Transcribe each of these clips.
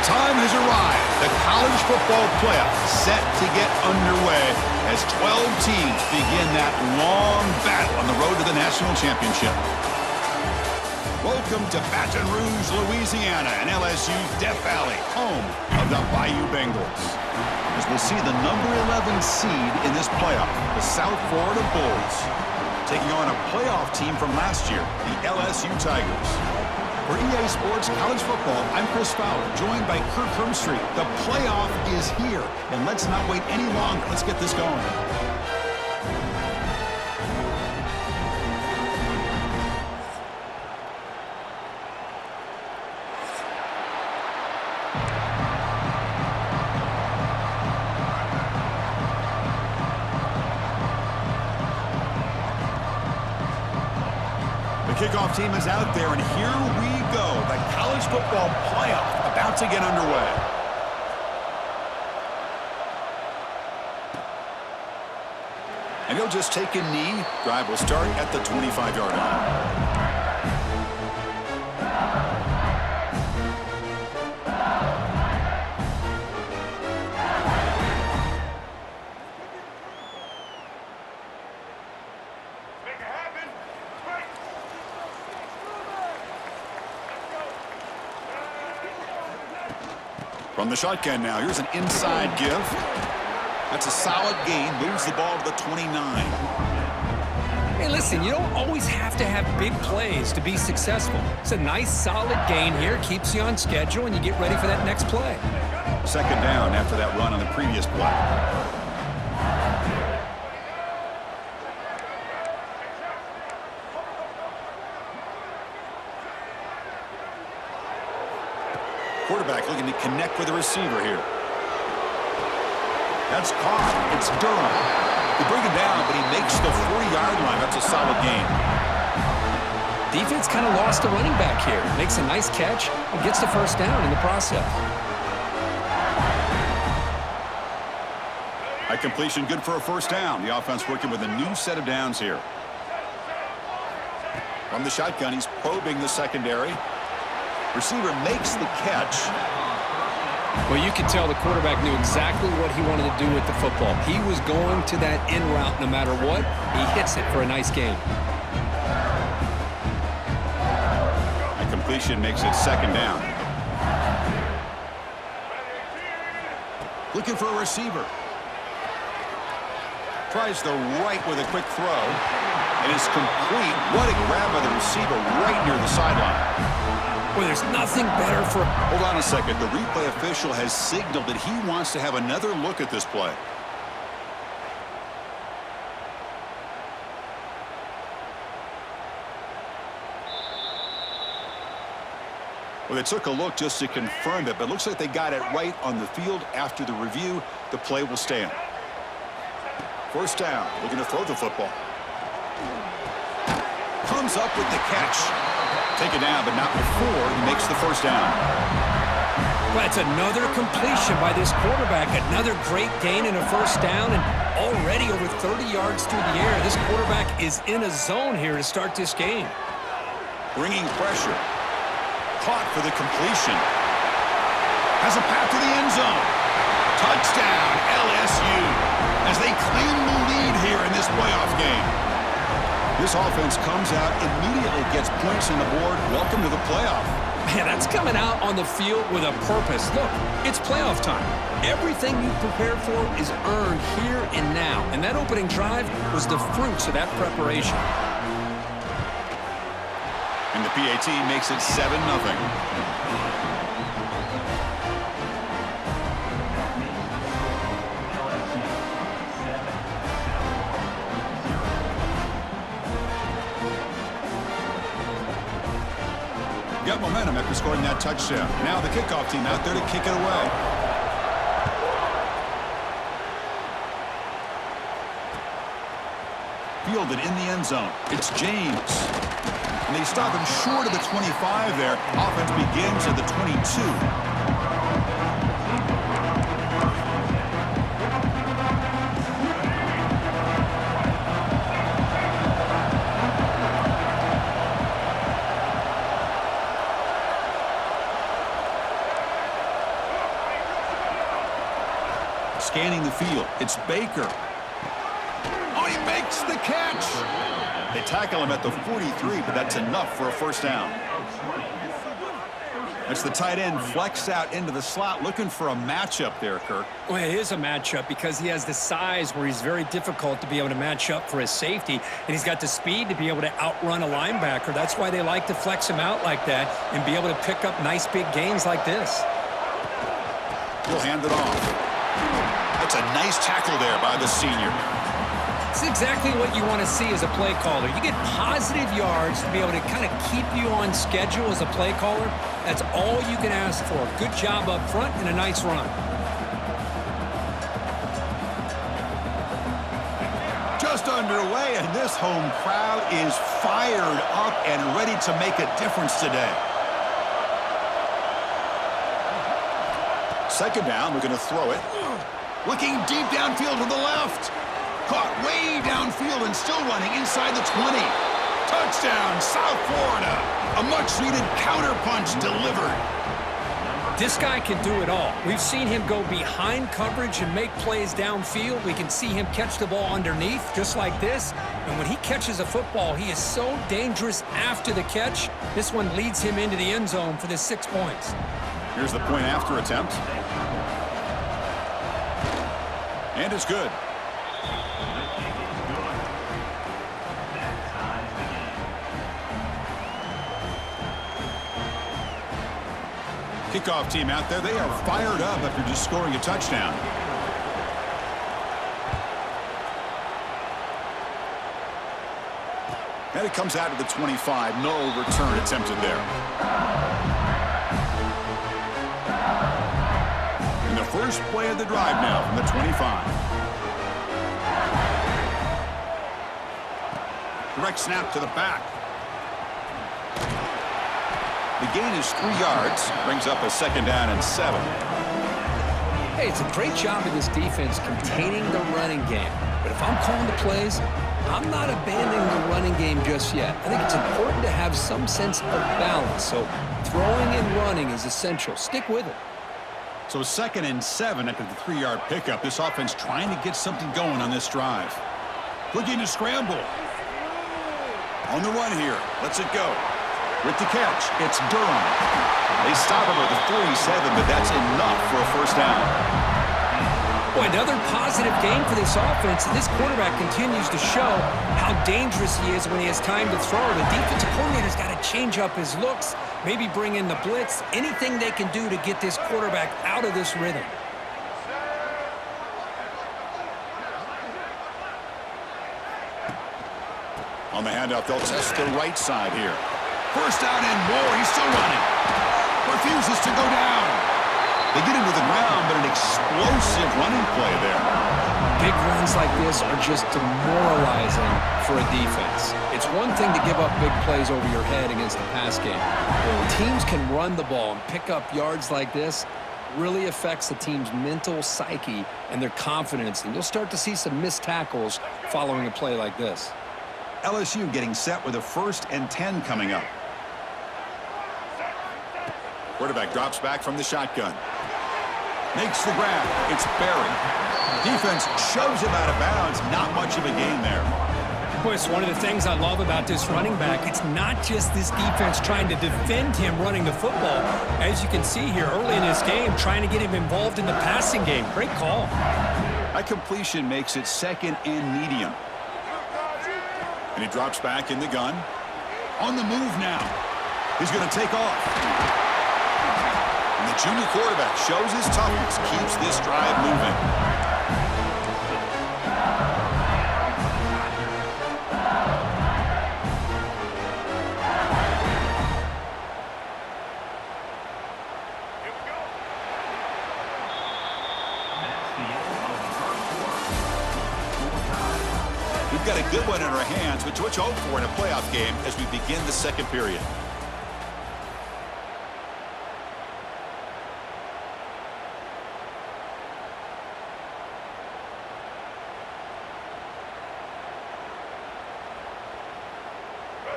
time has arrived. The college football playoff set to get underway as 12 teams begin that long battle on the road to the national championship. Welcome to Baton Rouge, Louisiana, and LSU's Death Valley, home of the Bayou Bengals. As we'll see the number 11 seed in this playoff, the South Florida Bulls, taking on a playoff team from last year, the LSU Tigers. For EA Sports College Football, I'm Chris Fowler, joined by Kirk Hermstreet. The playoff is here, and let's not wait any longer. Let's get this going. The kickoff team is out there, and here we go. The college football playoff about to get underway. And he'll just take a knee. Drive will start at the 25-yard line. From the shotgun now, here's an inside give. That's a solid gain, moves the ball to the 29. Hey, listen, you don't always have to have big plays to be successful. It's a nice, solid gain here, keeps you on schedule, and you get ready for that next play. Second down after that run on the previous play. Quarterback looking to connect with the receiver here. That's caught. It's Durham. They bring him down, but he makes the 40-yard line. That's a solid gain. Defense kind of lost a running back here. Makes a nice catch and gets the first down in the process. A completion good for a first down. The offense working with a new set of downs here. From the shotgun, he's probing the secondary. Receiver makes the catch. Well, you could tell the quarterback knew exactly what he wanted to do with the football. He was going to that in route no matter what. He hits it for a nice gain. A completion makes it second down. Looking for a receiver. Tries the right with a quick throw. And it's complete. What a grab by the receiver right near the sideline. Well, there's nothing better for... Hold on a second. The replay official has signaled that he wants to have another look at this play. Well, they took a look just to confirm it, but it looks like they got it right on the field. After the review, the play will stand. First down, looking to throw the football. Comes up with the catch. Take it down, but not before he makes the first down. Well, it's another completion by this quarterback. Another great gain in a first down, and already over 30 yards through the air. This quarterback is in a zone here to start this game. Bringing pressure. Caught for the completion. Has a path to the end zone. Touchdown, LSU, as they claim the lead here in this playoff game. This offense comes out, immediately gets points on the board. Welcome to the playoff. Man, that's coming out on the field with a purpose. Look, it's playoff time. Everything you prepared for is earned here and now. And that opening drive was the fruits of that preparation. And the PAT makes it 7-0. Got momentum after scoring that touchdown. Now the kickoff team out there to kick it away. Fielded in the end zone. It's James. And they stop him short of the 25 there. Offense begins at the 22. Scanning the field. It's Baker. Oh, he makes the catch. They tackle him at the 43, but that's enough for a first down. That's the tight end flexed out into the slot, looking for a matchup there, Kirk. Well, it is a matchup because he has the size where he's very difficult to be able to match up for his safety, and he's got the speed to be able to outrun a linebacker. That's why they like to flex him out like that and be able to pick up nice big gains like this. He'll hand it off. That's a nice tackle there by the senior. It's exactly what you want to see as a play caller. You get positive yards to be able to kind of keep you on schedule as a play caller. That's all you can ask for. Good job up front and a nice run. Just underway, and this home crowd is fired up and ready to make a difference today. Second down, we're going to throw it. Looking deep downfield to the left. Caught way downfield and still running inside the 20. Touchdown, South Florida. A much-needed counterpunch delivered. This guy can do it all. We've seen him go behind coverage and make plays downfield. We can see him catch the ball underneath, just like this. And when he catches a football, he is so dangerous after the catch. This one leads him into the end zone for the 6 points. Here's the point after attempt. And it's good. Kickoff team out there. They are fired up after just scoring a touchdown. And it comes out to the 25. No return attempted there. And the first play of the drive now from the 25. Direct snap to the back. The gain is 3 yards, brings up a second down and 7. Hey, it's a great job of this defense containing the running game. But if I'm calling the plays, I'm not abandoning the running game just yet. I think it's important to have some sense of balance. So throwing and running is essential. Stick with it. So 2nd and 7 after the 3-yard pickup. This offense trying to get something going on this drive. Looking to scramble. On the run here. Lets it go. With the catch, it's Durham. They stop him at the 47, but that's enough for a first down. Boy, another positive game for this offense, and this quarterback continues to show how dangerous he is when he has time to throw. The defensive coordinator's got to change up his looks, maybe bring in the blitz, anything they can do to get this quarterback out of this rhythm. On the handoff, they'll test the right side here. First down and more. He's still running. Refuses to go down. They get him to the ground, but an explosive running play there. Big runs like this are just demoralizing for a defense. It's one thing to give up big plays over your head against the pass game. When teams can run the ball and pick up yards like this, really affects the team's mental psyche and their confidence. And you'll start to see some missed tackles following a play like this. LSU getting set with a 1st and 10 coming up. Quarterback drops back from the shotgun. Makes the grab. It's Barry. Defense shoves him out of bounds. Not much of a gain there. Boy, it's one of the things I love about this running back. It's not just this defense trying to defend him running the football. As you can see here early in this game, trying to get him involved in the passing game. Great call. That completion makes it 2nd and medium. And he drops back in the gun. On the move now. He's going to take off. And the junior quarterback shows his toughness, keeps this drive moving. We've got a good one in our hands, which what you hope for in a playoff game as we begin the second period.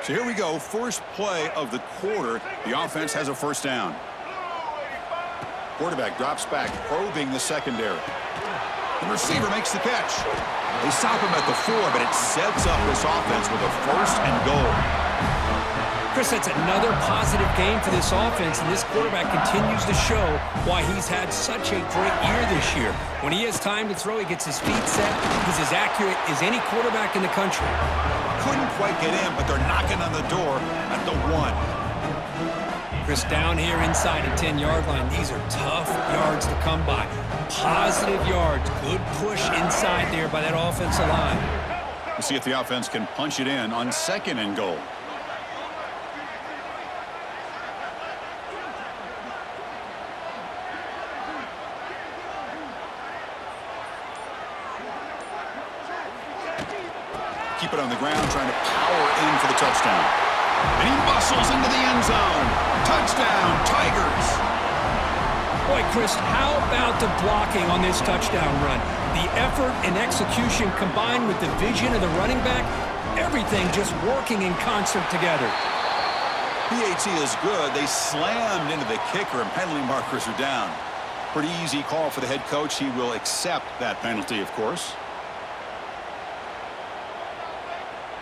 So here we go, first play of the quarter. The offense has a first down. Quarterback drops back, probing the secondary. The receiver makes the catch. They stop him at the 4, but it sets up this offense with a 1st and goal. Chris, that's another positive game for this offense, and this quarterback continues to show why he's had such a great year this year. When he has time to throw, he gets his feet set. He's as accurate as any quarterback in the country. Couldn't quite get in, but they're knocking on the door at the 1. Chris, down here inside the 10-yard line, these are tough yards to come by. Positive yards, good push inside there by that offensive line. We'll see if the offense can punch it in on 2nd and goal. Keep it on the ground, trying to power in for the touchdown. And he muscles into the end zone. Touchdown, Tigers. Boy, Chris, how about the blocking on this touchdown run? The effort and execution combined with the vision of the running back, everything just working in concert together. PAT is good. They slammed into the kicker, and penalty markers are down. Pretty easy call for the head coach. He will accept that penalty, of course.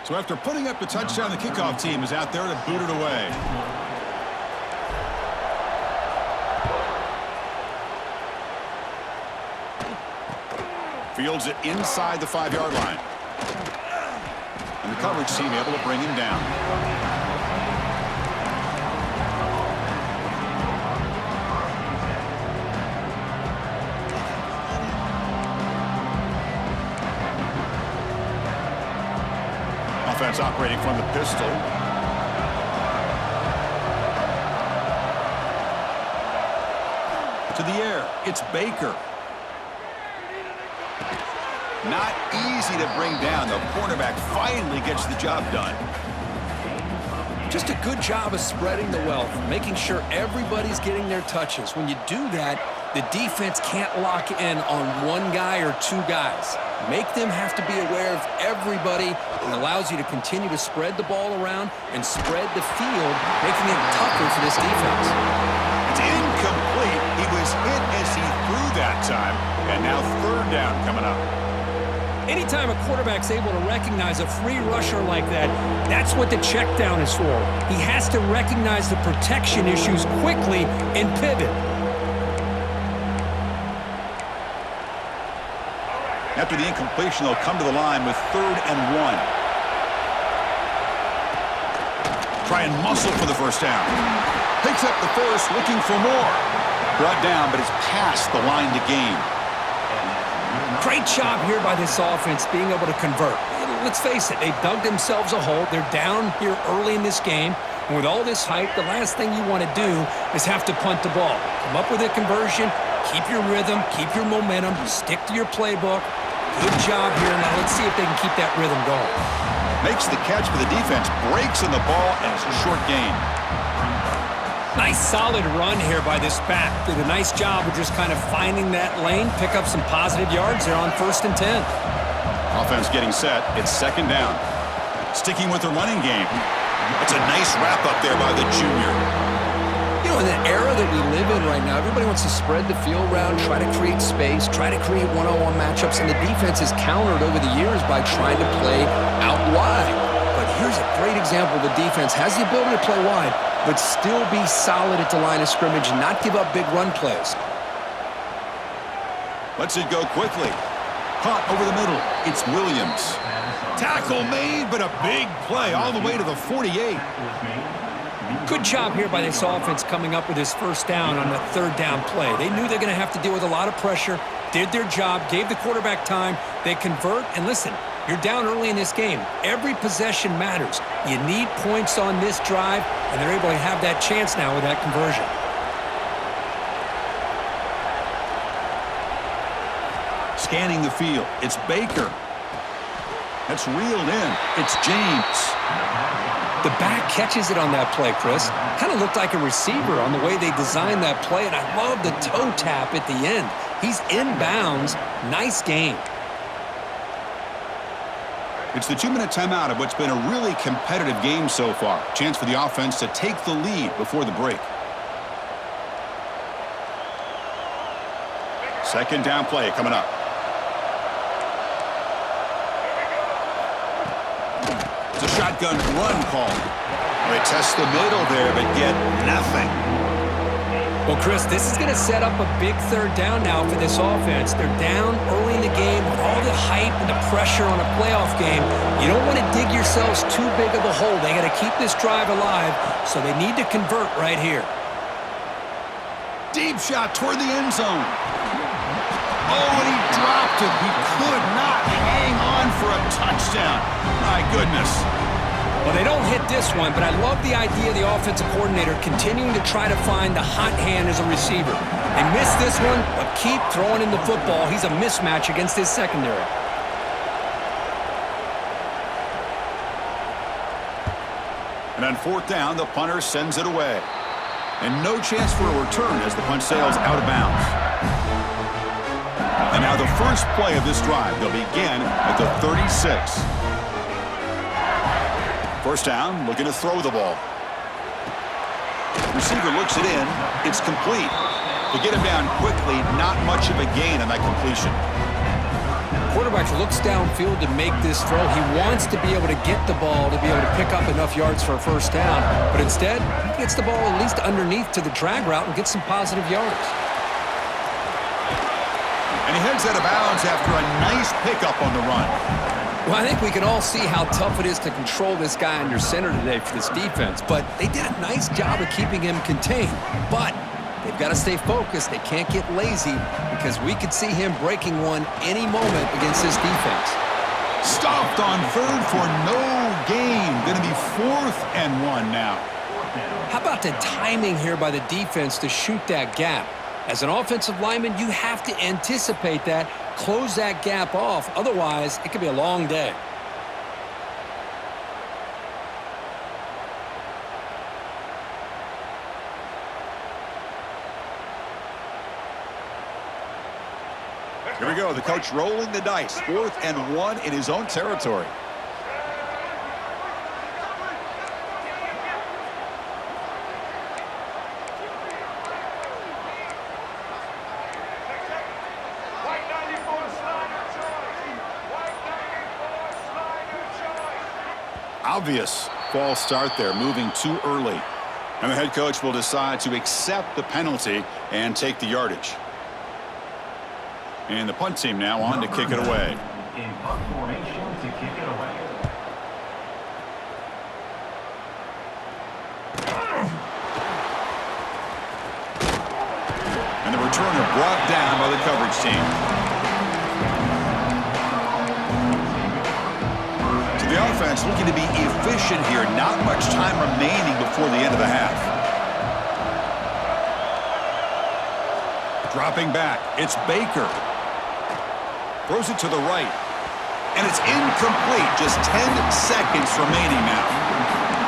So after putting up the touchdown, the kickoff team is out there to boot it away. Fields it inside the 5-yard line. And the coverage team able to bring him down. Offense operating from the pistol. To the air, it's Baker. Not easy to bring down. The cornerback finally gets the job done. Just a good job of spreading the wealth, making sure everybody's getting their touches. When you do that, the defense can't lock in on one guy or two guys. Make them have to be aware of everybody, and allows you to continue to spread the ball around and spread the field, making it tougher for this defense. It's incomplete. He was hit as he threw that time, and now 3rd down coming up. Anytime a quarterback's able to recognize a free rusher like that, that's what the check down is for. He has to recognize the protection issues quickly and pivot. After the incompletion, they'll come to the line with 3rd and 1. Try and muscle for the 1st down. Picks up the 1st, looking for more. Brought down, but it's past the line to gain. Great job here by this offense being able to convert. Let's face it, they dug themselves a hole. They're down here early in this game. And with all this hype, the last thing you want to do is have to punt the ball. Come up with a conversion, keep your rhythm, keep your momentum, stick to your playbook. Good job here. Now let's see if they can keep that rhythm going. Makes the catch for the defense, breaks in the ball, and it's a short gain. Nice solid run here by this back. Did a nice job of just kind of finding that lane, pick up some positive yards there on 1st and 10. Offense getting set. It's 2nd down. Sticking with the running game. It's a nice wrap up there by the junior. You know, in the era that we live in right now, everybody wants to spread the field around, try to create space, try to create one-on-one matchups, and the defense has countered over the years by trying to play out wide. But here's a great example. The defense has the ability to play wide, but still be solid at the line of scrimmage and not give up big run plays. Lets it go quickly. Caught over the middle. It's Williams. Tackle made, but a big play all the way to the 48. Good job here by this offense coming up with his 1st down on the 3rd down play. They knew they're going to have to deal with a lot of pressure, did their job, gave the quarterback time. They convert, and listen, you're down early in this game. Every possession matters. You need points on this drive, and they're able to have that chance now with that conversion. Scanning the field. It's Baker. That's reeled in. It's James. The back catches it on that play, Chris. Kind of looked like a receiver on the way they designed that play, and I love the toe tap at the end. He's inbounds. Nice game. It's the 2-minute timeout of what's been a really competitive game so far. Chance for the offense to take the lead before the break. 2nd down play coming up. It's a shotgun run call. They test the middle there, but get nothing. Well, Chris, this is going to set up a big third down now for this offense. They're down early in the game with all the hype and the pressure on a playoff game. You don't want to dig yourselves too big of a hole. They got to keep this drive alive, so they need to convert right here. Deep shot toward the end zone. Oh, and he dropped it. He could not hang on for a touchdown. My goodness. Well, they don't hit this one, but I love the idea of the offensive coordinator continuing to try to find the hot hand as a receiver. They missed this one, but keep throwing him the football. He's a mismatch against his secondary. And on fourth down, the punter sends it away. And no chance for a return as the punt sails out of bounds. And now the first play of this drive. They'll begin at the 36. First down, looking to throw the ball. Receiver looks it in. It's complete. To get him down quickly, not much of a gain on that completion. Quarterback looks downfield to make this throw. He wants to be able to get the ball to be able to pick up enough yards for a first down. But instead, he gets the ball at least underneath to the drag route and gets some positive yards. And he heads out of bounds after a nice pickup on the run. Well, I think we can all see how tough it is to control this guy under center today for this defense. But they did a nice job of keeping him contained. But they've got to stay focused. They can't get lazy because we could see him breaking one any moment against this defense. Stopped on third for no gain. Going to be 4th and 1 now. How about the timing here by the defense to shoot that gap? As an offensive lineman, you have to anticipate that, close that gap off. Otherwise, it could be a long day. Here we go. The coach rolling the dice. 4th and 1 in his own territory. Obvious false start there, moving too early. And the head coach will decide to accept the penalty and take the yardage. And the punt team now on to kick it away. In punt formation to kick it away. And the returner brought down by the coverage team. So the offense looking to be efficient here. Not much time remaining before the end of the half. Dropping back, it's Baker. Throws it to the right. And it's incomplete. Just 10 seconds remaining now.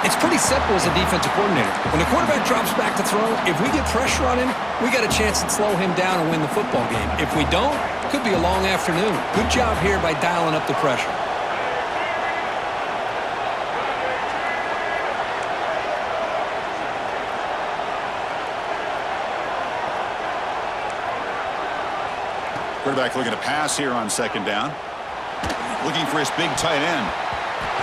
It's pretty simple as a defensive coordinator. When the quarterback drops back to throw, if we get pressure on him, we got a chance to slow him down and win the football game. If we don't, it could be a long afternoon. Good job here by dialing up the pressure. Quarterback looking to pass here on second down. Looking for his big tight end.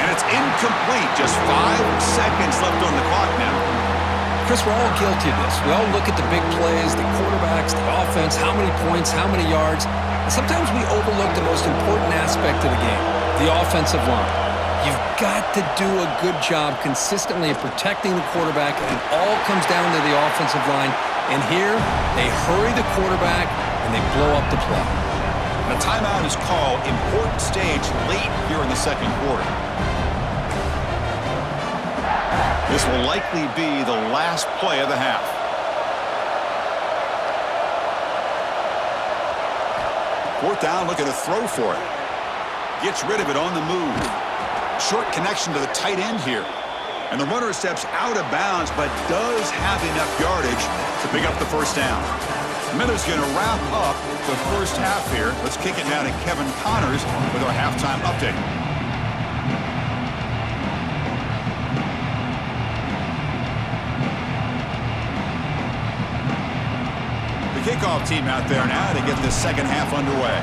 And it's incomplete. Just 5 seconds left on the clock now. Chris, we're all guilty of this. We all look at the big plays, the quarterbacks, the offense, how many points, how many yards. And sometimes we overlook the most important aspect of the game, the offensive line. You've got to do a good job consistently of protecting the quarterback, and it all comes down to the offensive line. And here, they hurry the quarterback, and they blow up the play. The timeout is called. Important stage late here in the second quarter. This will likely be the last play of the half. Fourth down, looking to throw for it. Gets rid of it on the move. Short connection to the tight end here. And the runner steps out of bounds, but does have enough yardage to pick up the first down. Miller's going to wrap up the first half here. Let's kick it now to Kevin Connors with our halftime update. The kickoff team out there now to get this second half underway.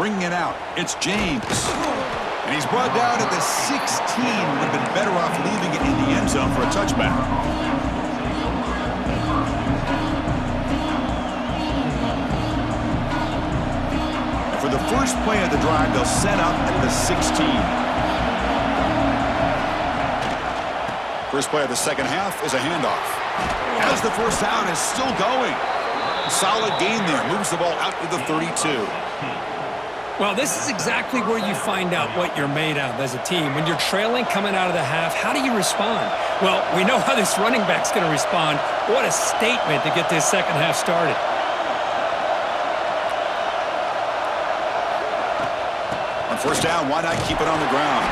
Bringing it out, it's James. And he's brought down at the 16. Would have been better off leaving it in the end zone for a touchback. And for the first play of the drive, they'll set up at the 16. First play of the second half is a handoff. As the first down is still going. Solid gain there. Moves the ball out to the 32. Well, this is exactly where you find out what you're made of as a team. When you're trailing coming out of the half, how do you respond? Well, we know how this running back's going to respond. What a statement to get this second half started. On first down, why not keep it on the ground?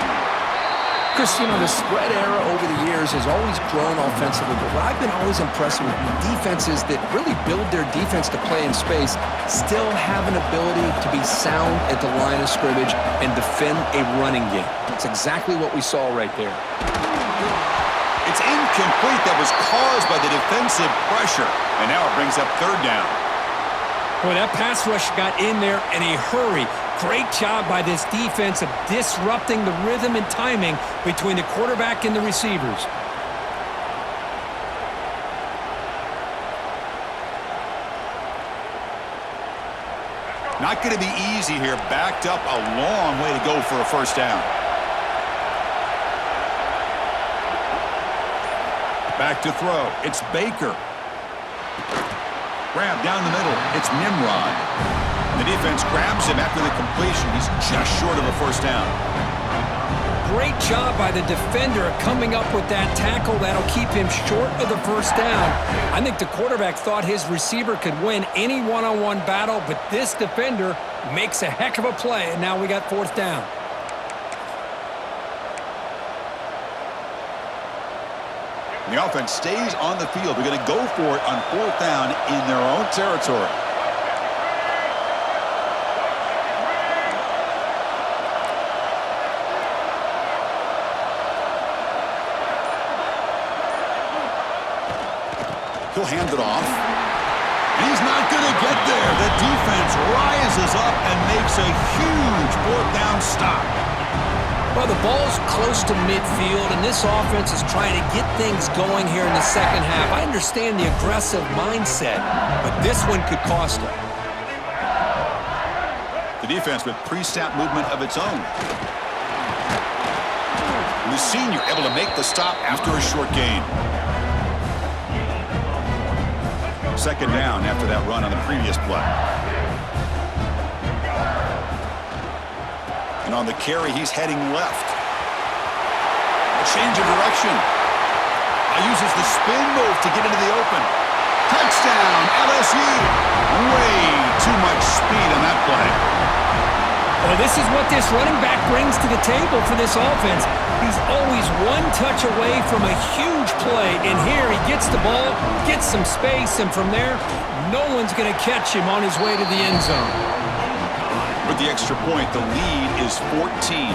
Chris, you know, the spread era over the years has always grown offensively, but what I've been always impressed with defenses that really build their defense to play in space still have an ability to be sound at the line of scrimmage and defend a running game. That's exactly what we saw right there. It's incomplete. That was caused by the defensive pressure, and now it brings up third down. Boy, that pass rush got in there in a hurry. Great job by this defense of disrupting the rhythm and timing between the quarterback and the receivers. Not going to be easy here. Backed up a long way to go for a first down. Back to throw. It's Baker. Grab down the middle. It's Nimrod. The defense grabs him after the completion. He's just short of a first down. Great job by the defender coming up with that tackle that'll keep him short of the first down. I think the quarterback thought his receiver could win any one-on-one battle, but this defender makes a heck of a play, and now we got fourth down. And the offense stays on the field. They're going to go for it on fourth down in their own territory. He'll hand it off. And he's not going to get there. The defense rises up and makes a huge fourth down stop. Well, the ball's close to midfield, and this offense is trying to get things going here in the second half. I understand the aggressive mindset, but this one could cost them. The defense with pre-snap movement of its own. And the senior able to make the stop after a short gain. Second down after that run on the previous play. And on the carry, he's heading left. A change of direction. Uses the spin move to get into the open. Touchdown, LSU. Way too much speed on that play. Well, this is what this running back brings to the table for this offense. He's always one touch away from a huge play, and here he gets the ball, gets some space, and from there, no one's going to catch him on his way to the end zone. With the extra point, the lead is 14.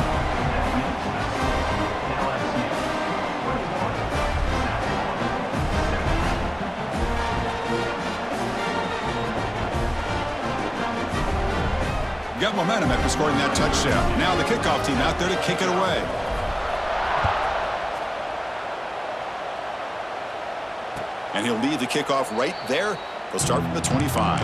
Got momentum after scoring that touchdown. Now the kickoff team out there to kick it away. And he'll lead the kickoff right there. They'll start from the 25.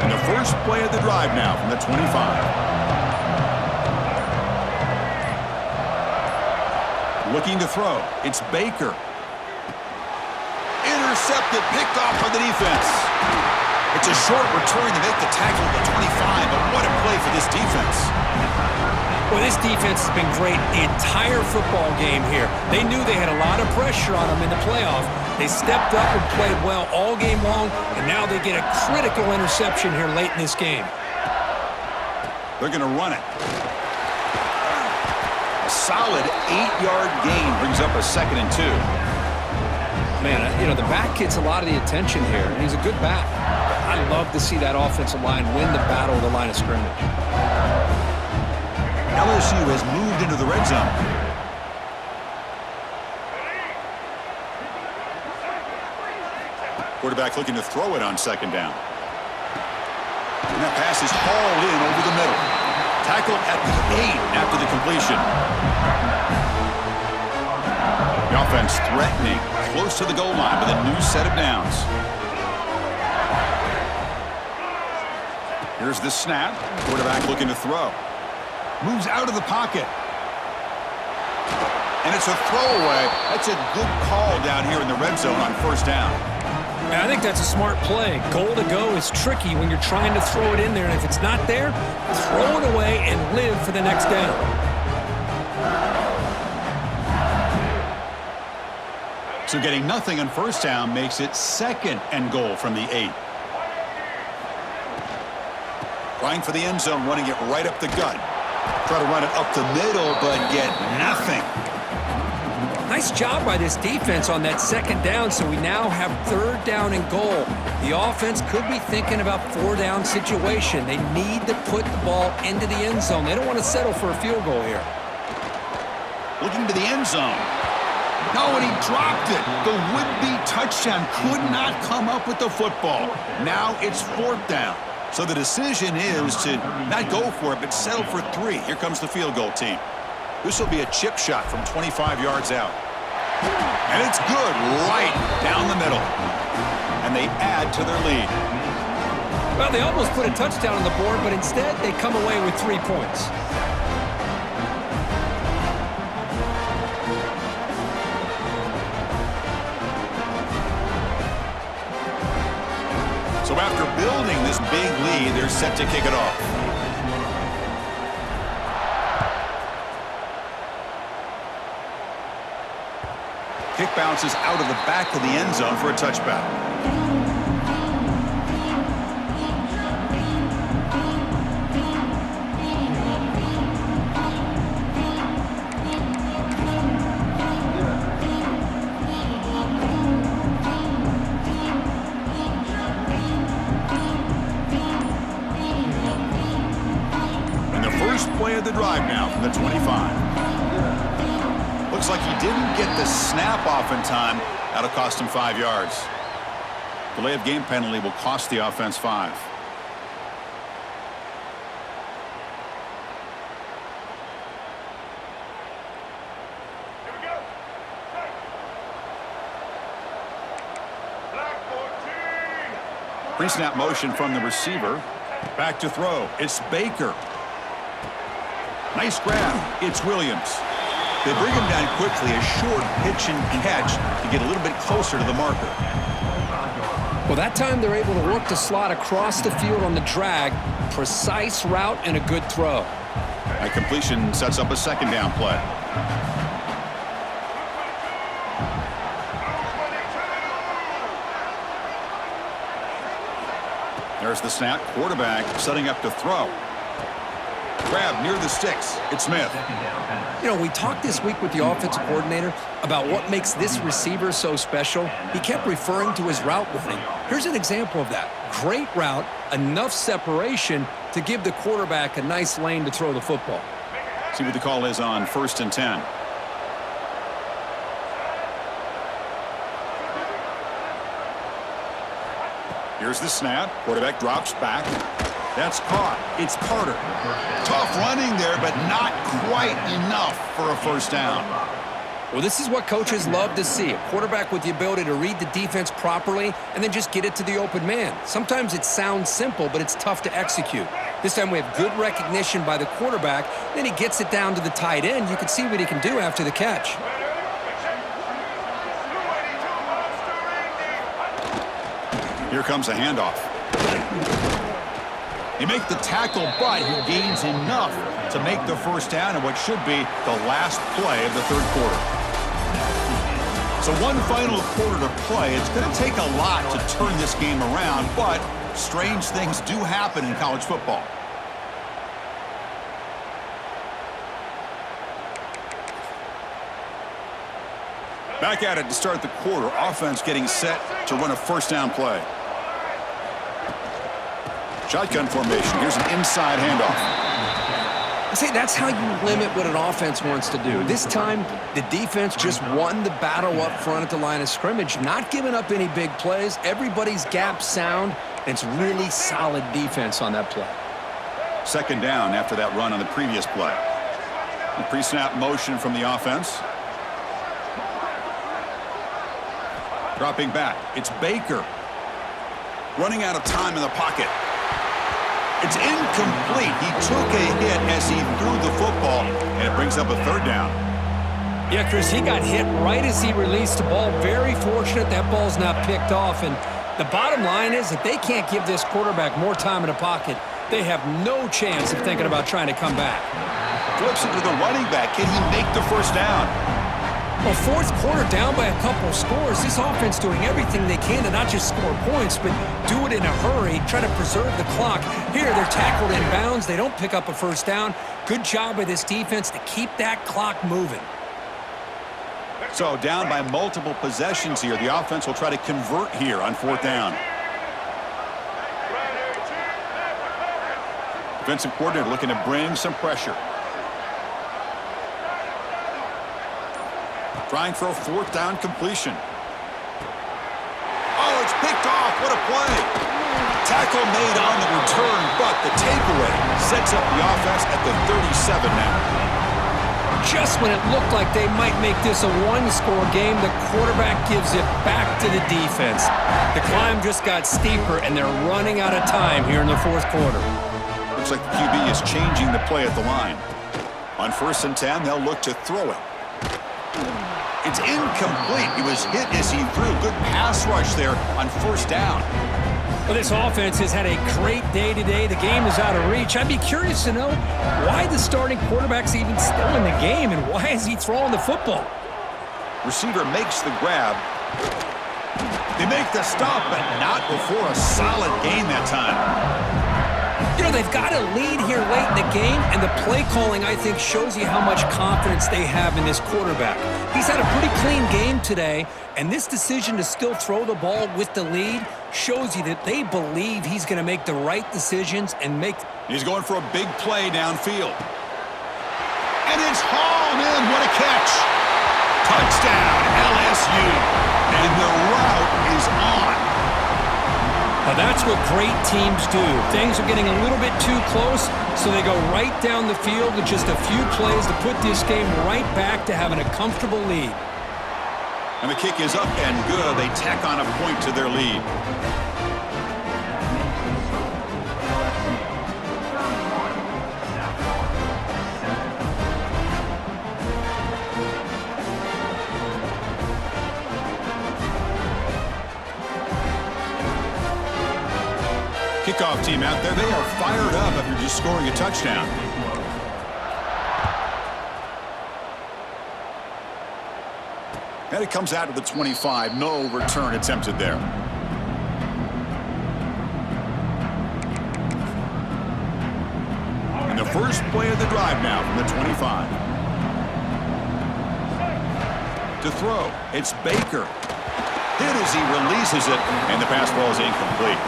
And the first play of the drive now from the 25. Looking to throw. It's Baker. Intercepted, picked off by the defense. It's a short return to make the tackle at the 25, but what a play for this defense. Well, this defense has been great the entire football game here. They knew they had a lot of pressure on them in the playoff. They stepped up and played well all game long, and now they get a critical interception here late in this game. They're going to run it. A solid 8-yard gain brings up a 2nd and 2. Man, you know, the back gets a lot of the attention here, and he's a good back. I love to see that offensive line win the battle of the line of scrimmage. LSU has moved into the red zone. Quarterback looking to throw it on second down. And that pass is hauled in over the middle. Tackled at the 8 after the completion. The offense threatening close to the goal line with a new set of downs. Here's the snap. Quarterback looking to throw. Moves out of the pocket. And it's a throwaway. That's a good call down here in the red zone on first down. I think that's a smart play. Goal to go is tricky when you're trying to throw it in there, and if it's not there, throw it away and live for the next down. So getting nothing on first down makes it 2nd and goal from the 8. Trying for the end zone, running it right up the gut. Try to run it up the middle, but get nothing. Nice job by this defense on that second down, so we now have 3rd down and goal. The offense could be thinking about 4-down situation. They need to put the ball into the end zone. They don't want to settle for a field goal here. Looking to the end zone. No, and he dropped it. The would-be touchdown could not come up with the football. Now it's 4th down. So the decision is to not go for it, but settle for 3. Here comes the field goal team. This will be a chip shot from 25 yards out. And it's good right down the middle. And they add to their lead. Well, they almost put a touchdown on the board, but instead they come away with 3 points. So after building this big lead, they're set to kick it off. Kick bounces out of the back of the end zone for a touchback. And the first play of the drive now from the 25. Looks like he didn't get the snap off in time. That'll cost him 5 yards. Delay of game penalty will cost the offense 5. Pre-snap motion from the receiver. Back to throw. It's Baker. Nice grab. It's Williams. They bring him down quickly, a short pitch and catch to get a little bit closer to the marker. Well, that time they're able to work the slot across the field on the drag. Precise route and a good throw. That completion sets up a 2nd down play. There's the snap. Quarterback setting up to throw. Grab near the sticks. It's Smith. You know, we talked this week with the offensive coordinator about what makes this receiver so special. He kept referring to his route running. Here's an example of that. Great route, enough separation to give the quarterback a nice lane to throw the football. See what the call is on 1st and 10. Here's the snap. Quarterback drops back. That's caught. It's Carter. Tough running there, but not quite enough for a first down. Well, this is what coaches love to see. A quarterback with the ability to read the defense properly and then just get it to the open man. Sometimes it sounds simple, but it's tough to execute. This time we have good recognition by the quarterback. Then he gets it down to the tight end. You can see what he can do after the catch. Here comes a handoff. They make the tackle, but he gains enough to make the first down in what should be the last play of the 3rd quarter. So one final quarter to play. It's going to take a lot to turn this game around, but strange things do happen in college football. Back at it to start the quarter. Offense getting set to run a first down play. Shotgun formation. Here's an inside handoff. See, that's how you limit what an offense wants to do. This time, the defense just won the battle up front at the line of scrimmage, not giving up any big plays. Everybody's gap sound, and it's really solid defense on that play. Second down after that run on the previous play. The pre-snap motion from the offense. Dropping back. It's Baker. Running out of time in the pocket. It's incomplete. He took a hit as he threw the football, and it brings up a third down. Yeah, Chris, he got hit right as he released the ball. Very fortunate that ball's not picked off. And the bottom line is that they can't give this quarterback more time in the pocket. They have no chance of thinking about trying to come back. Flips it to the running back. Can he make the first down? Well, fourth quarter down by a couple scores. This offense doing everything they can to not just score points, but do it in a hurry, try to preserve the clock. Here, they're tackled in bounds. They don't pick up a first down. Good job by this defense to keep that clock moving. So down by multiple possessions here. The offense will try to convert here on fourth down. Defensive coordinator looking to bring some pressure. Trying for a fourth down completion. Oh, it's picked off. What a play. Tackle made on the return, but the takeaway sets up the offense at the 37 now. Just when it looked like they might make this a one-score game, the quarterback gives it back to the defense. The climb just got steeper, and they're running out of time here in the fourth quarter. Looks like the QB is changing the play at the line. On 1st and 10, they'll look to throw it. It's incomplete. He was hit as he threw. Good pass rush there on first down. Well, this offense has had a great day today. The game is out of reach. I'd be curious to know why the starting quarterback's even still in the game and why is he throwing the football? Receiver makes the grab. They make the stop, but not before a solid gain that time. You know, they've got a lead here late in the game, and the play calling, I think, shows you how much confidence they have in this quarterback. He's had a pretty clean game today, and this decision to still throw the ball with the lead shows you that they believe he's going to make the right decisions and make... He's going for a big play downfield. And it's hauled in. What a catch. Touchdown, LSU. And the route is on. Now that's what great teams do. Things are getting a little bit too close, so they go right down the field with just a few plays to put this game right back to having a comfortable lead. And the kick is up and good. They tack on a point to their lead. Kickoff team out there. They are fired up after just scoring a touchdown. And it comes out to the 25. No return attempted there. And the first play of the drive now from the 25. To throw, it's Baker. Hit as he releases it, and the pass ball is incomplete.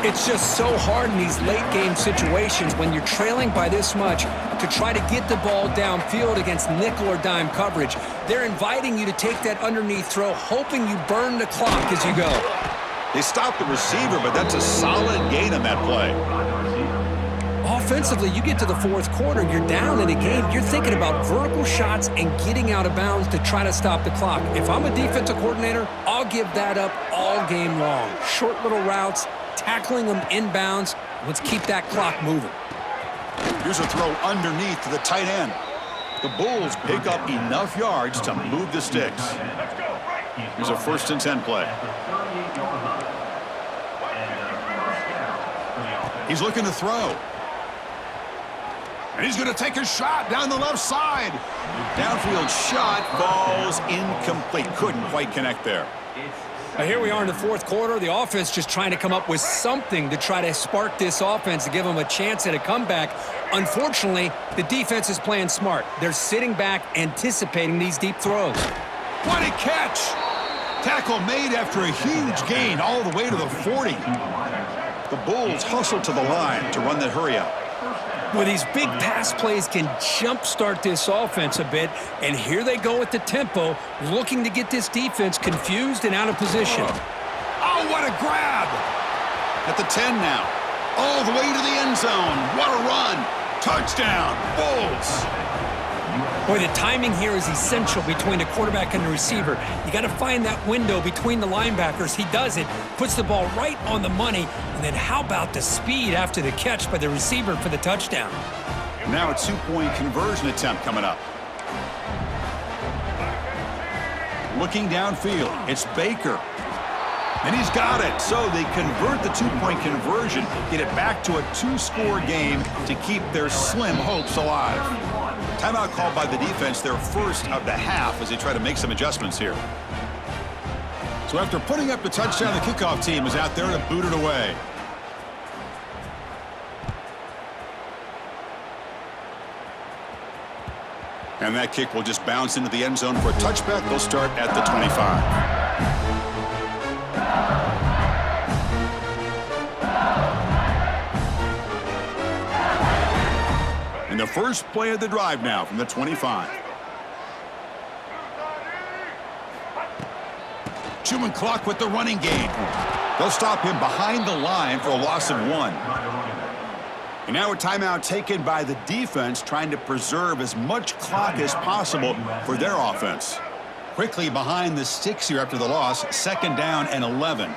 It's just so hard in these late-game situations when you're trailing by this much to try to get the ball downfield against nickel or dime coverage. They're inviting you to take that underneath throw, hoping you burn the clock as you go. They stopped the receiver, but that's a solid gain on that play. Offensively, you get to the fourth quarter, you're down in a game, you're thinking about vertical shots and getting out of bounds to try to stop the clock. If I'm a defensive coordinator, I'll give that up all game long. Short little routes, tackling them inbounds. Let's keep that clock moving. Here's a throw underneath to the tight end. The Bulls pick up enough yards to move the sticks. Here's a 1st and 10 play. He's looking to throw. And he's going to take a shot down the left side. Downfield shot falls incomplete. Couldn't quite connect there. Now here we are in the fourth quarter. The offense just trying to come up with something to try to spark this offense to give them a chance at a comeback. Unfortunately, the defense is playing smart. They're sitting back, anticipating these deep throws. What a catch! Tackle made after a huge gain all the way to the 40. The Bulls hustle to the line to run that hurry up. Well, these big pass plays can jumpstart this offense a bit, and here they go at the tempo, looking to get this defense confused and out of position. Oh, what a grab! At the 10 now. All the way to the end zone. What a run! Touchdown, Bulls! Boy, the timing here is essential between the quarterback and the receiver. You got to find that window between the linebackers. He does it, puts the ball right on the money, and then how about the speed after the catch by the receiver for the touchdown? Now a two-point conversion attempt coming up. Looking downfield, it's Baker. And he's got it. So they convert the two-point conversion, get it back to a two-score game to keep their slim hopes alive. Timeout called by the defense, their first of the half, as they try to make some adjustments here. So after putting up the touchdown, the kickoff team is out there to boot it away. And that kick will just bounce into the end zone for a touchback. They'll start at the 25. And the first play of the drive now from the 25. Chewing clock with the running game. They'll stop him behind the line for a loss of 1. And now a timeout taken by the defense, trying to preserve as much clock as possible for their offense. Quickly behind the sticks here after the loss, 2nd down and 11.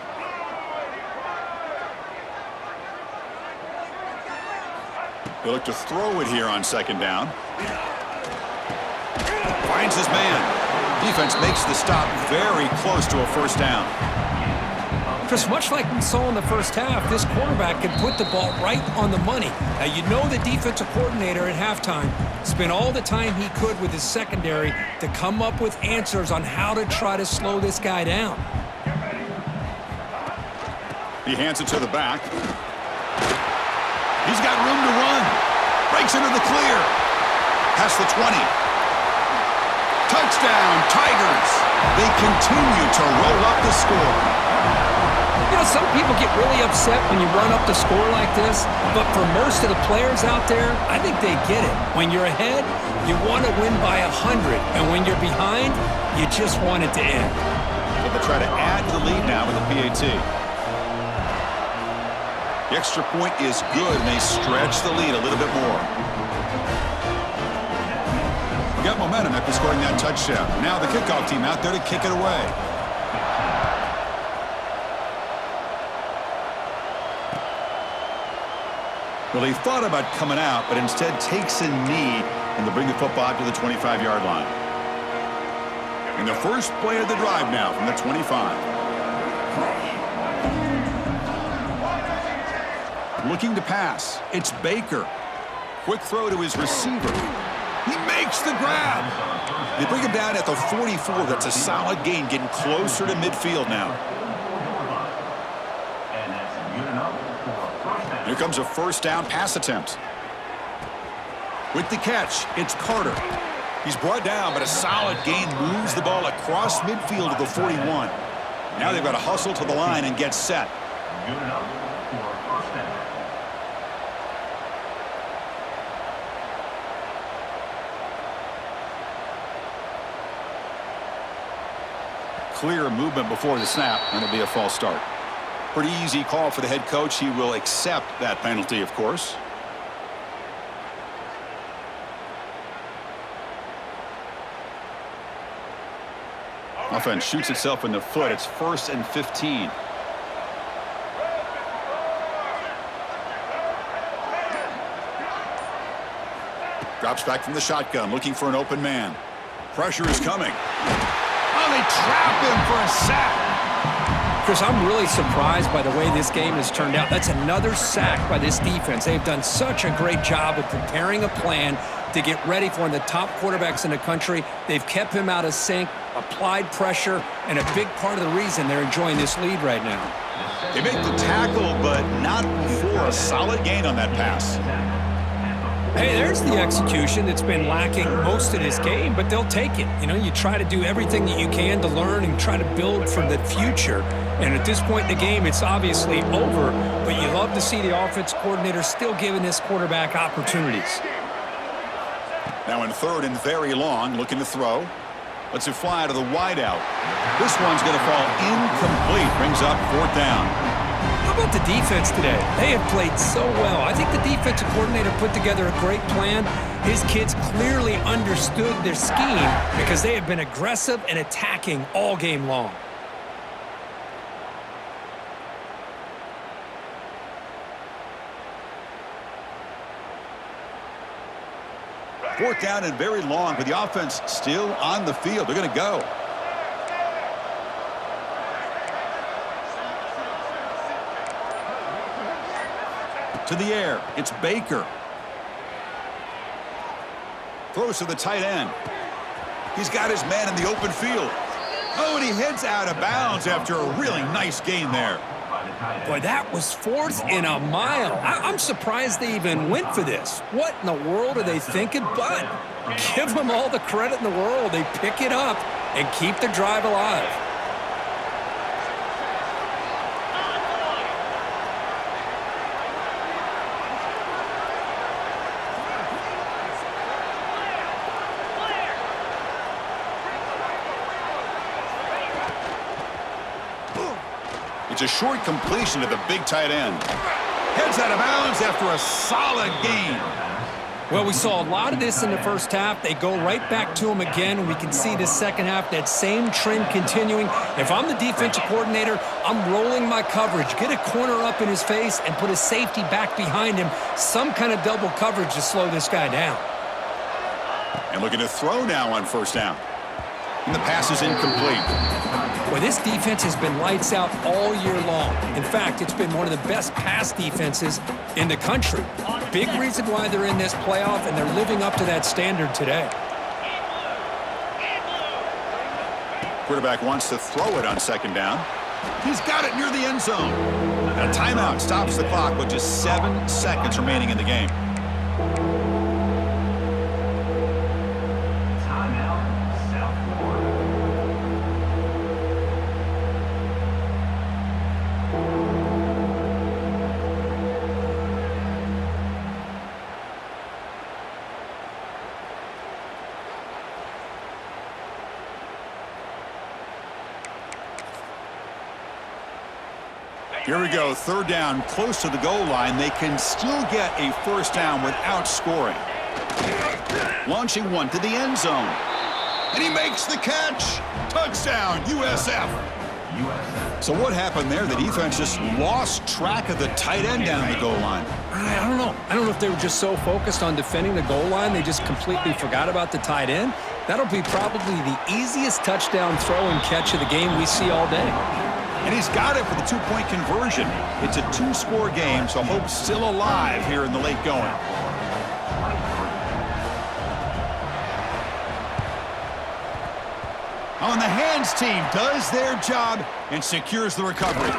They look to throw it here on 2nd down. Finds his man. Defense makes the stop very close to a 1st down. Chris, much like we saw in the first half, this quarterback can put the ball right on the money. Now, you know the defensive coordinator at halftime spent all the time he could with his secondary to come up with answers on how to try to slow this guy down. He hands it to the back. He's got room to run. Breaks into the clear. Past the 20. Touchdown, Tigers. They continue to roll up the score. You know, some people get really upset when you run up the score like this, but for most of the players out there, I think they get it. When you're ahead, you want to win by 100, and when you're behind, you just want it to end. So they'll try to add to the lead now with the PAT. The extra point is good, and they stretch the lead a little bit more. We got momentum after scoring that touchdown. Now the kickoff team out there to kick it away. Well, he thought about coming out, but instead takes a knee, and they'll bring the football out to the 25-yard line. And the first play of the drive now from the 25. Looking to pass. It's Baker. Quick throw to his receiver. He makes the grab. They bring him down at the 44. That's a solid gain, getting closer to midfield now. Here comes a 1st down pass attempt. With the catch, it's Carter. He's brought down, but a solid gain moves the ball across midfield to the 41. Now they've got to hustle to the line and get set. Clear movement before the snap, and it'll be a false start. Pretty easy call for the head coach. He will accept that penalty, of course. Offense shoots itself in the foot. It's 1st and 15. Drops back from the shotgun, looking for an open man. Pressure is coming. Oh, they trap him for a sack. Chris, I'm really surprised by the way this game has turned out. That's another sack by this defense. They've done such a great job of preparing a plan to get ready for one of the top quarterbacks in the country. They've kept him out of sync, applied pressure, and a big part of the reason they're enjoying this lead right now. They make the tackle, but not before a solid gain on that pass. Hey, there's the execution that's been lacking most of this game, but they'll take it. You know, you try to do everything that you can to learn and try to build for the future. And at this point in the game, it's obviously over, but you love to see the offense coordinator still giving this quarterback opportunities. Now in third and very long, looking to throw. Lets it fly to the wideout. This one's going to fall incomplete. Brings up fourth down. How about the defense today? They have played so well. I think the defensive coordinator put together a great plan. His kids clearly understood their scheme because they have been aggressive and attacking all game long. Fourth down and very long, but the offense still on the field. They're going to go. To the air. It's Baker. Throws to the tight end. He's got his man in the open field. Oh, and he heads out of bounds after a really nice gain there. Boy, that was 4th and a mile. I'm surprised they even went for this. What in the world are they thinking? But give them all the credit in the world. They pick it up and keep the drive alive. It's a short completion to the big tight end. Heads out of bounds after a solid gain. Well, we saw a lot of this in the first half. They go right back to him again, and we can see the second half, that same trend continuing. If I'm the defensive coordinator, I'm rolling my coverage. Get a corner up in his face and put a safety back behind him. Some kind of double coverage to slow this guy down. And looking to throw now on first down. And the pass is incomplete. Well, this defense has been lights out all year long. In fact, it's been one of the best pass defenses in the country. Big reason why they're in this playoff, and they're living up to that standard today. Quarterback wants to throw it on second down. He's got it near the end zone. And a timeout stops the clock with just 7 seconds remaining in the game. Here we go, third down, close to the goal line. They can still get a first down without scoring. Launching one to the end zone. And he makes the catch. Touchdown, USF. So what happened there? The defense just lost track of the tight end down the goal line. I don't know. I don't know if they were just so focused on defending the goal line, they just completely forgot about the tight end. That'll be probably the easiest touchdown throw and catch of the game we see all day. And he's got it for the two-point conversion. It's a 2-score game, so hope's still alive here in the late going. On the hands team does their job and secures the recovery.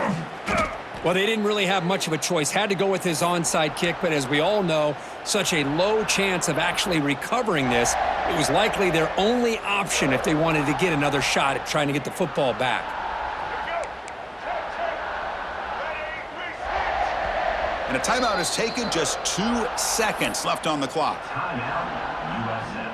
Well, they didn't really have much of a choice. Had to go with his onside kick, but as we all know, such a low chance of actually recovering this. It was likely their only option if they wanted to get another shot at trying to get the football back. And a timeout is taken, just 2 seconds left on the clock. Timeout, USF.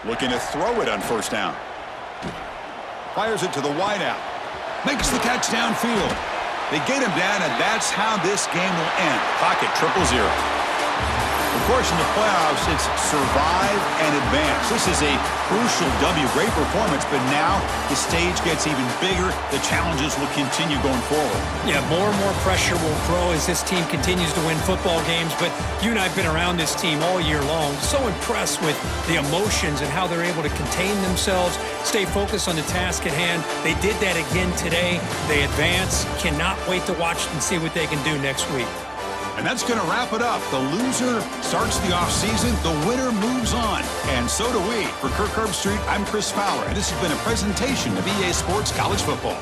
Looking to throw it on first down. Fires it to the wideout. Makes the catch downfield. They get him down, and that's how this game will end. Clock at 0-0. Of course, in the playoffs, it's survive and advance. This is a crucial W. Great performance, but now the stage gets even bigger. The challenges will continue going forward. Yeah, more and more pressure will grow as this team continues to win football games, but you and I have been around this team all year long. So impressed with the emotions and how they're able to contain themselves, stay focused on the task at hand. They did that again today. They advance. Cannot wait to watch and see what they can do next week. And that's going to wrap it up. The loser starts the offseason. The winner moves on. And so do we. For Kirk Herbstreit, I'm Chris Fowler. And this has been a presentation of EA Sports College Football.